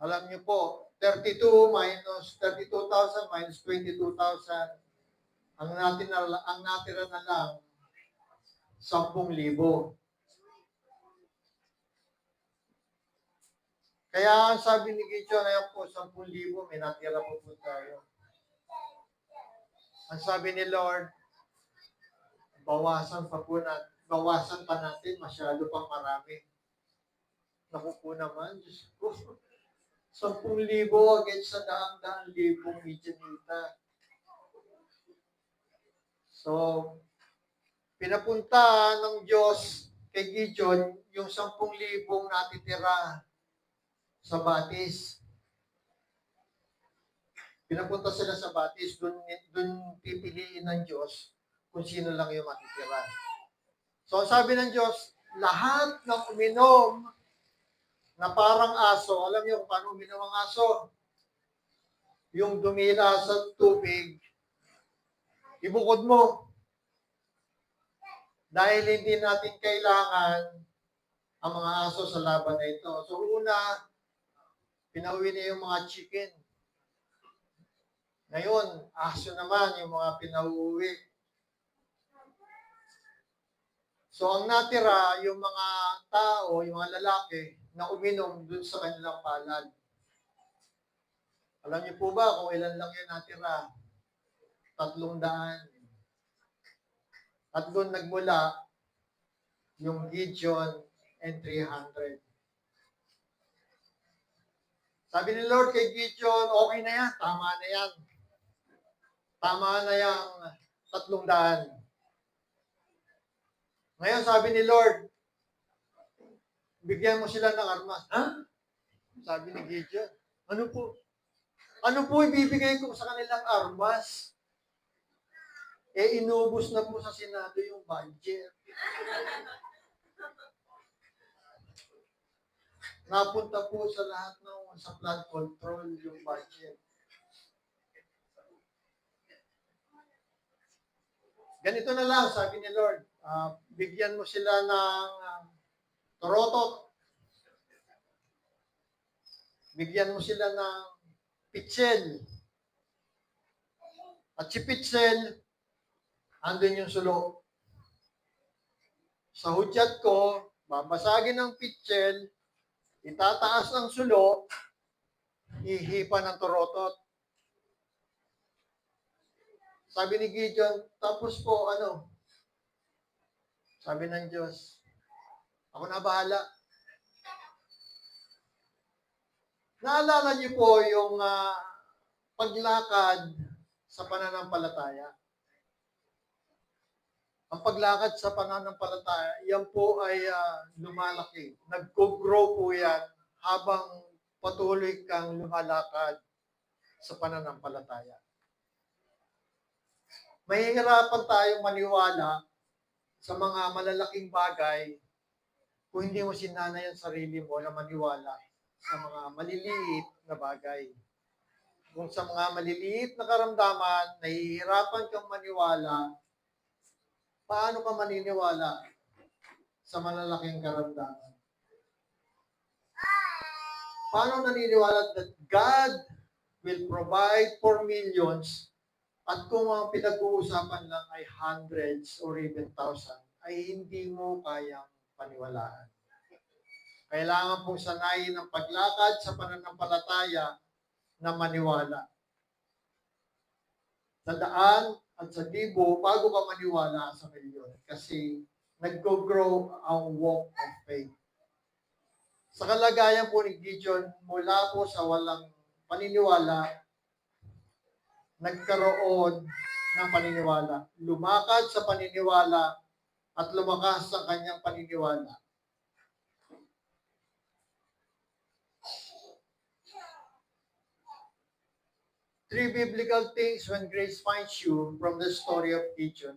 Alam niyo po, 32,000 minus 22,000, ang natira na lang 10,000. Kaya sabi ni Gideon, ayan po, 10,000, may natira po tayo. Ang sabi ni Lord, bawasan pa natin, masyado pang marami. Naku po naman, Diyos ko. 10,000 against sa daang-daang libong Midianita. So, pinapunta ng Diyos kay Gideon yung 10,000 natitira sa Batis. Pinapunta sila sa Batis, doon pipiliin ng Diyos kung sino lang yung matitira. So, sabi ng Diyos, lahat ng uminom na parang aso, alam niyo kung paano uminom ang aso? Yung dumila sa tubig, ibukod mo. Dahil hindi natin kailangan ang mga aso sa laban na ito. So una, pinauwi niya yung mga chicken. Ngayon, aso naman yung mga pinauwi. So ang natira, yung mga tao, yung mga lalaki, na uminom dun sa kanilang palad. Alam niyo po ba kung ilan lang yan natira? 300. At doon nagmula yung Gideon and 300. Sabi ni Lord kay Gideon, okay na yan, tama na yan. Tama na yung 300. Ngayon sabi ni Lord, bigyan mo sila ng armas. Ha? Sabi ni Gideon, ano po? Ano po ibibigay ko sa kanilang armas? Inubos na po sa Senado yung budget. Napunta po sa lahat sa flood control yung budget. Ganito na lang, sabi ni Lord, bigyan mo sila ng torotot. Bigyan mo sila ng pitsel. At si pitsel, andun yung sulo. Sa hudyat ko, babasagin ng pitchel, itataas ng sulo, ihipa ng torotot. Sabi ni Gideon, tapos po ano? Sabi ng Diyos, ako na bahala. Naalala niyo po yung paglakad sa pananampalataya. Ang paglakad sa pananampalataya, yan po ay lumalaki. Nag-grow po yan habang patuloy kang lumalakad sa pananampalataya. Mahihirapan tayong maniwala sa mga malalaking bagay kung hindi mo sinanay ang sarili mo na maniwala sa mga maliliit na bagay. Kung sa mga maliliit na karamdaman, nahihirapan kang maniwala, paano ka maniniwala sa malalaking karamdaman? Paano naniniwala that God will provide for millions at kung ang pinag-uusapan lang ay hundreds or even thousand, ay hindi mo kayang paniwalaan. Kailangan pong sanayin ang paglakad sa pananampalataya na maniwala. Sa daan at sa libo, bago ka maniwala sa milyon. Kasi nag-grow ang walk of faith. Sa kalagayan po ni Gideon, mula po sa walang paniniwala, nagkaroon ng paniniwala. Lumakad sa paniniwala at lumakas sa kanyang paniniwala. Three biblical things when grace finds you from the story of Gideon.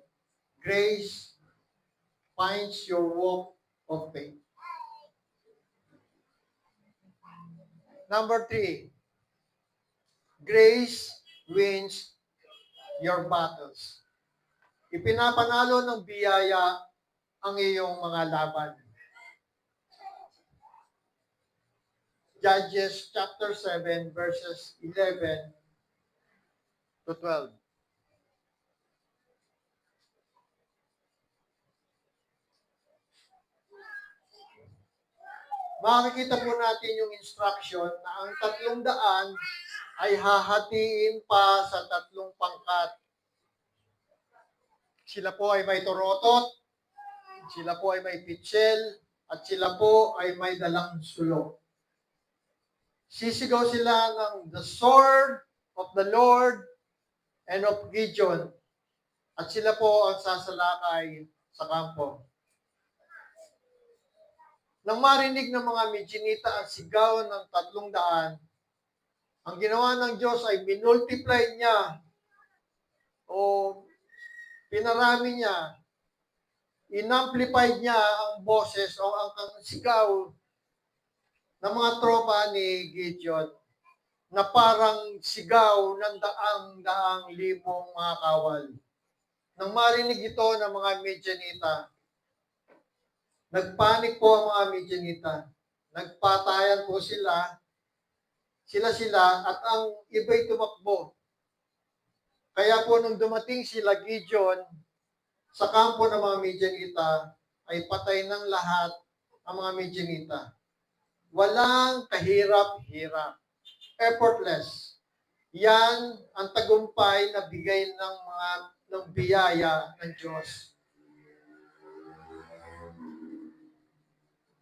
Grace finds your walk of faith. Number 3, grace wins your battles. Ipinapanalo ng biyaya ang iyong mga laban. Judges chapter 7 verses 11 to 12. Makikita po natin yung instruction na ang 300 ay hahatiin pa sa 3 pangkat. Sila po ay may torotot, sila po ay may pitchel, at sila po ay may dalang sulo. Sisigaw sila ng the sword of the Lord and of Gideon. At sila po ang sasalakay sa kampo. Nang marinig ng mga Midianita ang sigaw ng 300, ang ginawa ng Diyos ay minultiply niya o pinarami niya, inamplified niya ang boses o ang sigaw ng mga tropa ni Gideon na parang sigaw ng daang-daang libong mga kawal. Nang marinig ito ng mga Midianita, nagpanik po ang mga Midianita. Nagpatayan po sila, at ang iba'y tumakbo. Kaya po nung dumating sila Gideon sa kampo ng mga Midianita, ay patay ng lahat ang mga Midianita. Walang kahirap-hirap. Effortless. Yan ang tagumpay na bigay ng biyaya ng Diyos.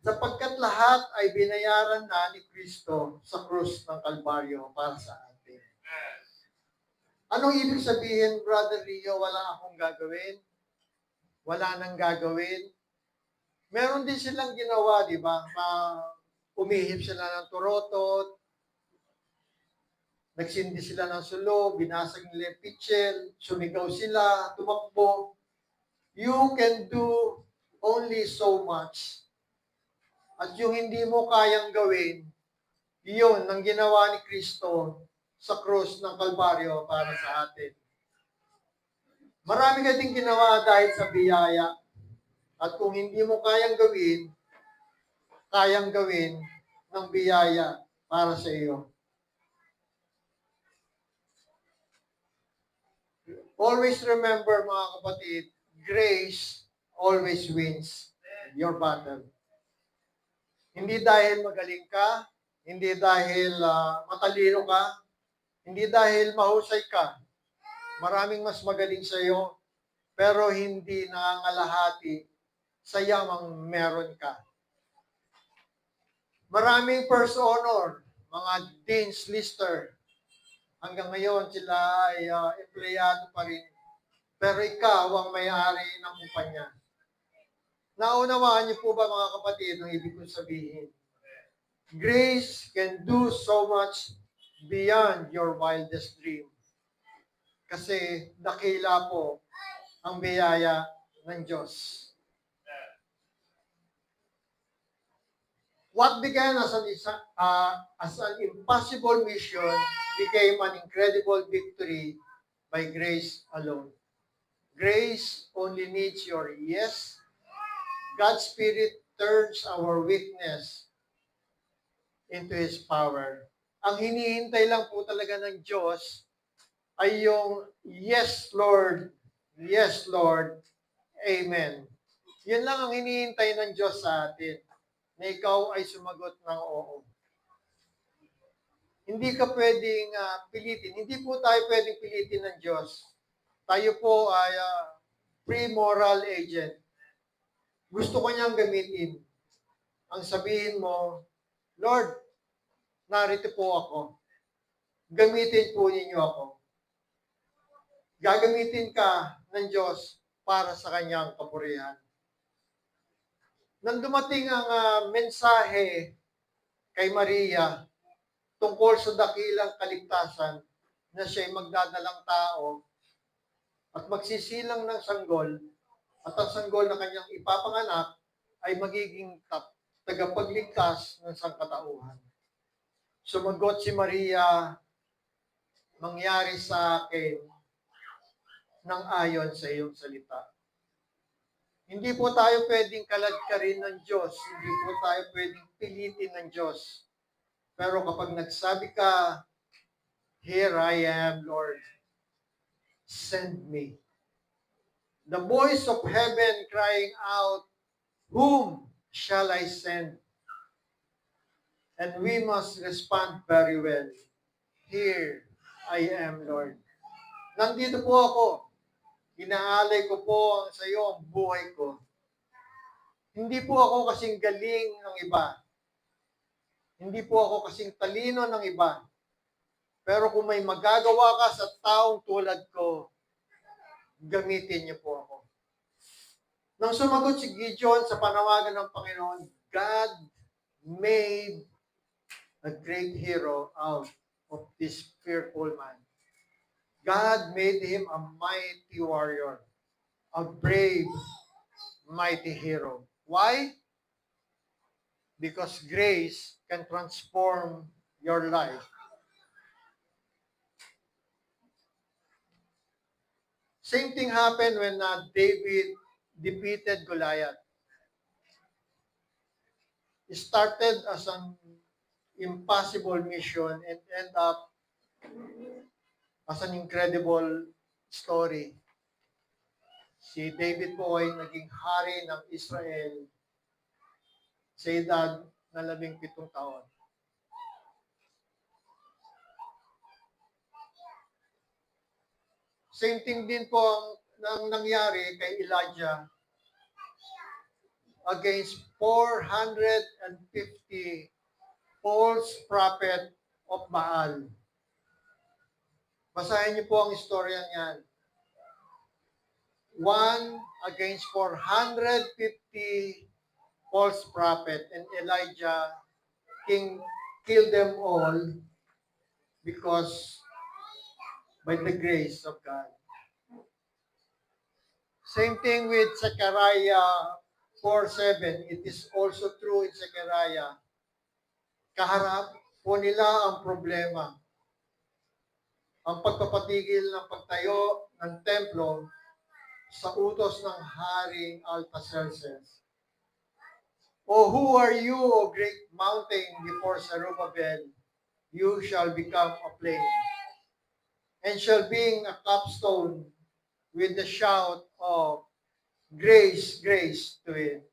Sapagkat lahat ay binayaran na ni Kristo sa krus ng Kalbaryo para sa atin. Anong ibig sabihin, Brother Rio, wala akong gagawin? Wala nang gagawin? Meron din silang ginawa, di ba? Umihip sila ng turotot, nagsindi sila ng sulo, binasag nila yung pitchel, sumigaw sila, tumakbo. You can do only so much. At yung hindi mo kayang gawin, yun ang ginawa ni Kristo sa krus ng Kalbaryo para sa atin. Marami ka din ginawa dahil sa biyaya. At kung hindi mo kayang gawin ng biyaya para sa iyo. Always remember, mga kapatid, grace always wins. your battle. Hindi dahil magaling ka, hindi dahil matalino ka, hindi dahil mahusay ka. Maraming mas magaling sa iyo, pero hindi nangangalahati sa yamang meron ka. Maraming first honor, mga dean's lister. Hanggang ngayon sila ay empleyado pa rin. Pero ikaw ang may-ari ng kumpanya. Naunawaan niyo po ba mga kapatid ang ibig kong sabihin? Grace can do so much beyond your wildest dream. Kasi dakila po ang biyaya ng Diyos. What began as an impossible mission became an incredible victory by grace alone. Grace only needs your yes. God's Spirit turns our weakness into His power. Ang hinihintay lang po talaga ng Diyos ay yung yes, Lord, Amen. Yun lang ang hinihintay ng Diyos sa atin, na ikaw ay sumagot ng oo. Hindi ka pwedeng pilitin. Hindi po tayo pwedeng pilitin ng Diyos. Tayo po ay free moral agent. Gusto ko niyang gamitin. Ang sabihin mo, Lord, narito po ako. Gamitin po ninyo ako. Gagamitin ka ng Diyos para sa kanyang kapurihan. Nang dumating ang mensahe kay Maria tungkol sa dakilang kaligtasan na siya'y magdadalang tao at magsisilang ng sanggol at ang sanggol na kanyang ipapanganak ay magiging tagapagligtas ng sangkatauhan. Sumagot si Maria, mangyari sa akin ng ayon sa iyong salita. Hindi po tayo pwedeng kaladkarin ng Diyos. Hindi po tayo pwedeng pilitin ng Diyos. Pero kapag nagsabi ka, here I am, Lord, send me. The voice of heaven crying out, whom shall I send? And we must respond very well. Here I am, Lord. Nandito po ako. Inaalay ko po sa iyo ang buhay ko. Hindi po ako kasing galing ng iba. Hindi po ako kasing talino ng iba. Pero kung may magagawa ka sa taong tulad ko, gamitin niyo po ako. Nang sumagot si Gideon sa panawagan ng Panginoon, God made a great hero out of this fearful man. God made him a mighty warrior, a brave, mighty hero. Why? Because grace can transform your life. Same thing happened when David defeated Goliath. It started as an impossible mission and ended up as an incredible story. Si David po ay naging hari ng Israel sa edad na 17 taon. Same thing din po ang nangyari kay Elijah against 450 false prophet of Baal. Basahin niyo po ang istorya niyan. 1 against 450 false prophet, and Elijah killed them all because by the grace of God. Same thing with Zechariah 4:7. It is also true in Zechariah. Kaharap po nila ang problema. Ang pagpapatigil ng pagtayo ng templo sa utos ng Haring Artaxerxes. O who are you, O great mountain, before Zerubbabel? You shall become a plain, and shall be a capstone with the shout of grace, grace to it.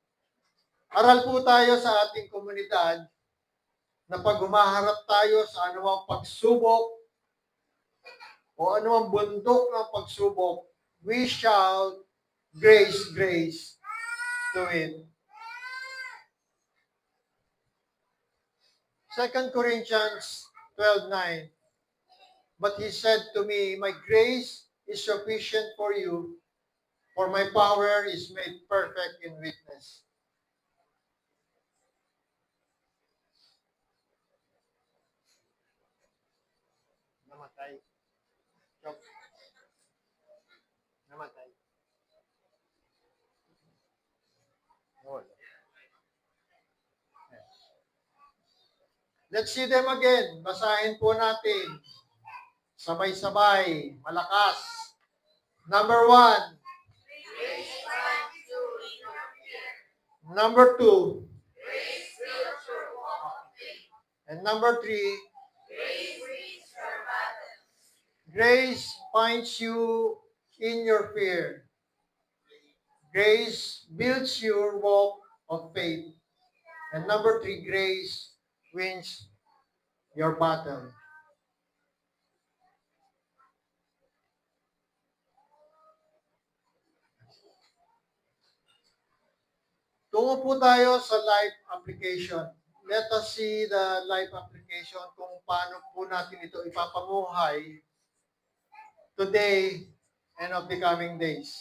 Aral po tayo sa ating komunidad na pag humaharap tayo sa anumang pagsubok o anumang bundok ng pagsubok, we shall grace to it. 2 Corinthians 12:9. But he said to me, my grace is sufficient for you, for my power is made perfect in weakness. Namatay. Chok. Namatay. Wala. Let's see them again. Basahin po natin. Sabay-sabay. Malakas. Number 1. Number 2. And number 3. Grace finds you in your fear. Grace builds your walk of faith. And number 3, grace wins your battle. Tungo po tayo sa life application. Let us see the life application kung paano po natin ito ipapamuhay today and of the coming days.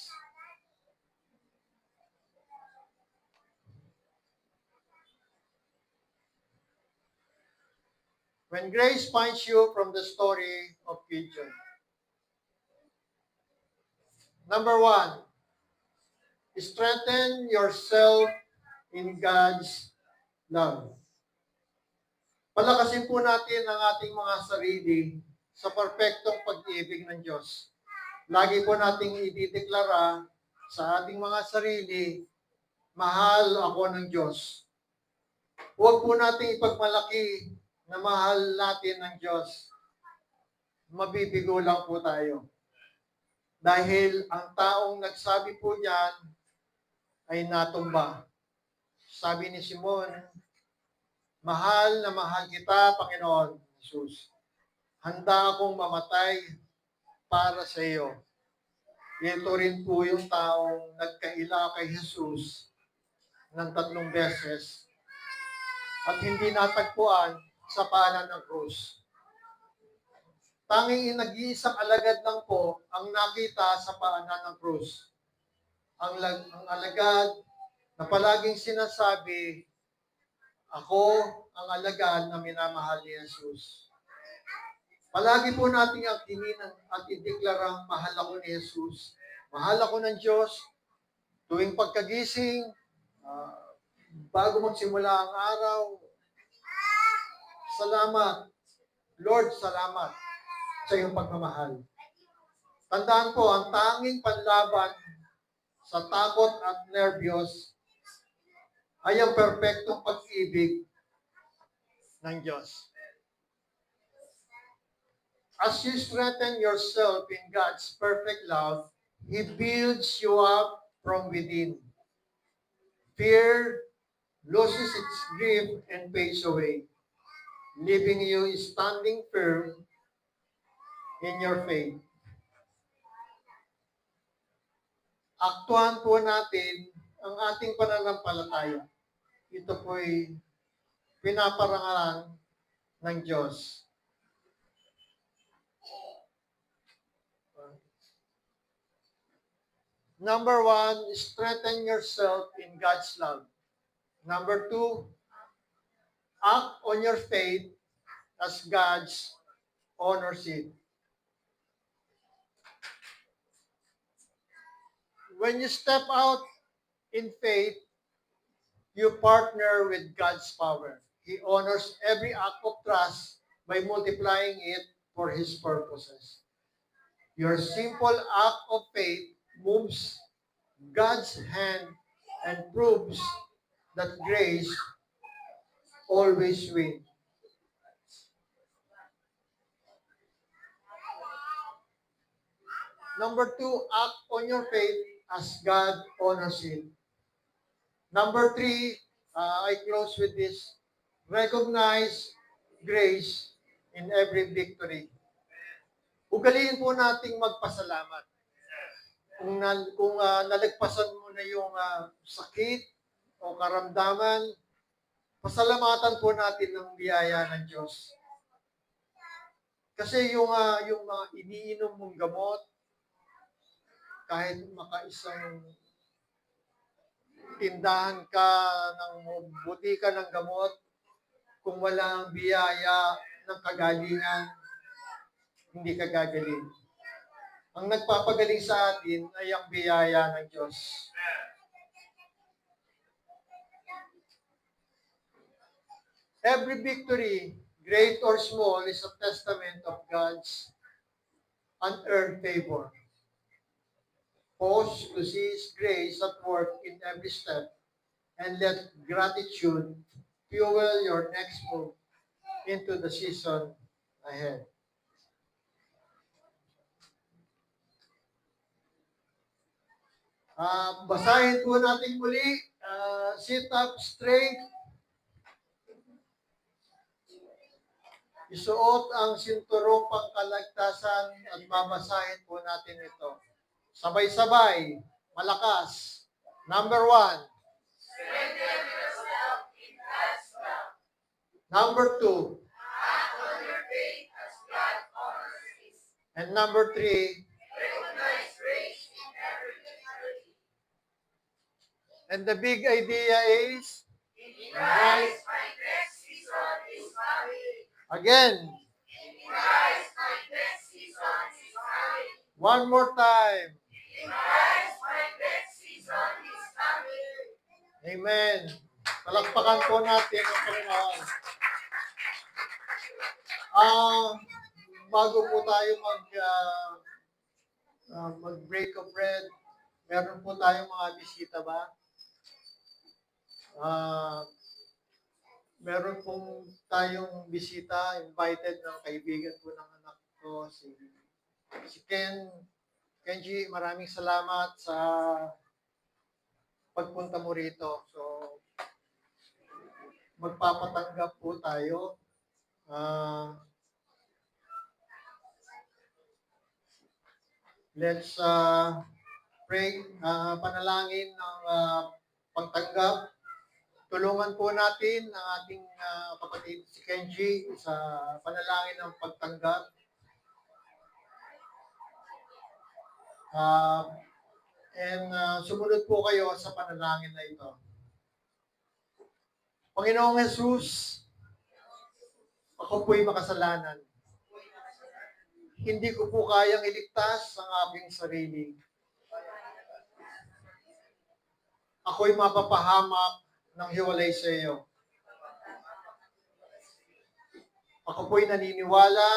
When grace finds you from the story of Gideon. Number 1, strengthen yourself in God's love. Palakasin po natin ang ating mga sarili sa perpektong pag-ibig ng Diyos. Lagi po nating idideklara sa ating mga sarili, mahal ako ng Diyos. Huwag po nating ipagmalaki na mahal natin ng Diyos. Mabibigo lang po tayo. Dahil ang taong nagsabi po niyan ay natumba. Sabi ni Simon, mahal na mahal kita, Panginoon Jesus. Handa akong mamatay para sa iyo. Ito rin po yung taong nagkaila kay Jesus ng 3 beses at hindi natagpuan sa paanan ng krus. Tanging nag-iisang alagad lang po ang nakita sa paanan ng krus. Ang alagad na palaging sinasabi, ako ang alagad na minamahal ni Jesus. Palagi po nating akinin at ideklarang mahal ako ni Jesus. Mahal ako ng Diyos. Tuwing pagkagising, bago magsimula ang araw, salamat. Lord, salamat sa iyong pagmamahal. Tandaan po, ang tanging panlaban sa takot at nervyos ay ang perpektong pag-ibig ng Diyos. As you strengthen yourself in God's perfect love, He builds you up from within. Fear loses its grip and fades away, leaving you standing firm in your faith. Aktuhan po natin ang ating pananampalataya. Ito po'y pinaparangalan ng Diyos. Number 1, strengthen yourself in God's love. Number 2, act on your faith as God's honors it. When you step out in faith, you partner with God's power. He honors every act of trust by multiplying it for His purposes. Your simple act of faith moves God's hand and proves that grace always wins. Number 2, act on your faith as God honors it. Number 3, I close with this. Recognize grace in every victory. Ugaliin po nating magpasalamat. Kung nalagpasan mo na yung sakit o karamdaman, pasalamatan po natin ng biyaya ng Diyos. Kasi yung mga iniinom mong gamot, kahit makaisang tindahan ka ng butika ng gamot, kung walang biyaya ng kagalingan, hindi ka gagaling. Ang nagpapagaling sa atin ay ang biyaya ng Diyos. Every victory, great or small, is a testament of God's unearned favor. Pause to see His grace at work in every step, and let gratitude fuel your next move into the season ahead. Basahin po natin muli. Sit up straight. Isuot ang sinturong pangkalagtasan at babasahin po natin ito. Sabay-sabay, malakas. Number 1. Strengthen yourself in God's love. Number 2. Act on your faith as God honors His. And number 3. Recognize grace in every victory. And the big idea is, In Christ, my next season is coming. again, In Christ, my next season is coming. one more time. In Christ, my next season is coming. Amen. Palakpakan po natin ang Panginoon. Bago po tayo mag-break of bread, meron po tayong mga bisita ba? Meron pong tayong bisita, invited ng kaibigan po ng anak ko, si Kenji, maraming salamat sa pagpunta mo rito. So, magpapatanggap po tayo. Let's pray, panalangin ng pagtanggap. Tulungan po natin ang ating kapatid si Kenji sa panalangin ng pagtanggap. Sumunod po kayo sa panalangin na ito. Panginoong Jesus, ako po'y makasalanan. Hindi ko po kayang iligtas ang aking sarili. Ako'y mapapahamak ng hiwalay sa iyo. Ako po'y naniniwala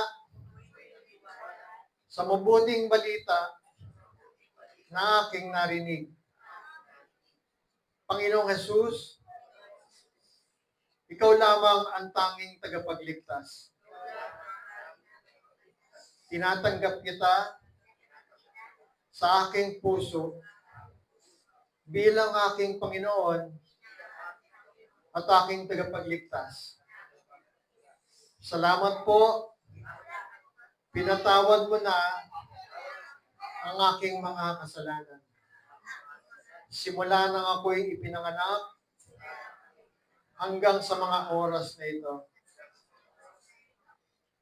sa mabuting balita na aking narinig. Panginoong Jesus, ikaw lamang ang tanging tagapagligtas. Tinatanggap kita sa aking puso bilang aking Panginoon at aking tagapagligtas. Salamat po, pinatawad mo na ang aking mga kasalanan. Simula nang ako'y ipinanganak hanggang sa mga oras na ito.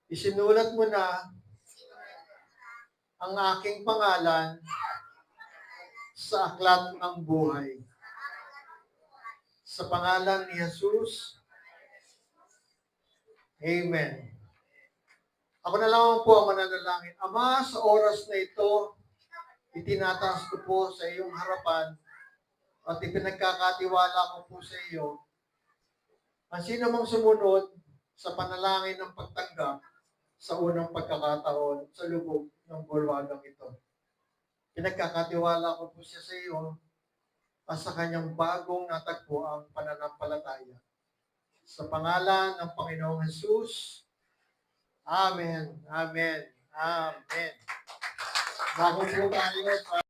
Isinulat mo na ang aking pangalan sa aklat ng buhay. Sa pangalan ni Jesus, Amen. Ako na lang po ang mananalangin. Ama, sa oras na ito, itinataas ko po sa iyong harapan at ipinagkakatiwala ko po sa iyo ang sino mang sumunod sa panalangin ng pagtanggap sa unang pagkakataon sa lubog ng bulwagang ito. Pinagkakatiwala ko po siya sa iyo at sa kanyang bagong natagpo ang pananampalataya. Sa pangalan ng Panginoong Jesus, Amen, Amen, Amen. Bago po tayo sa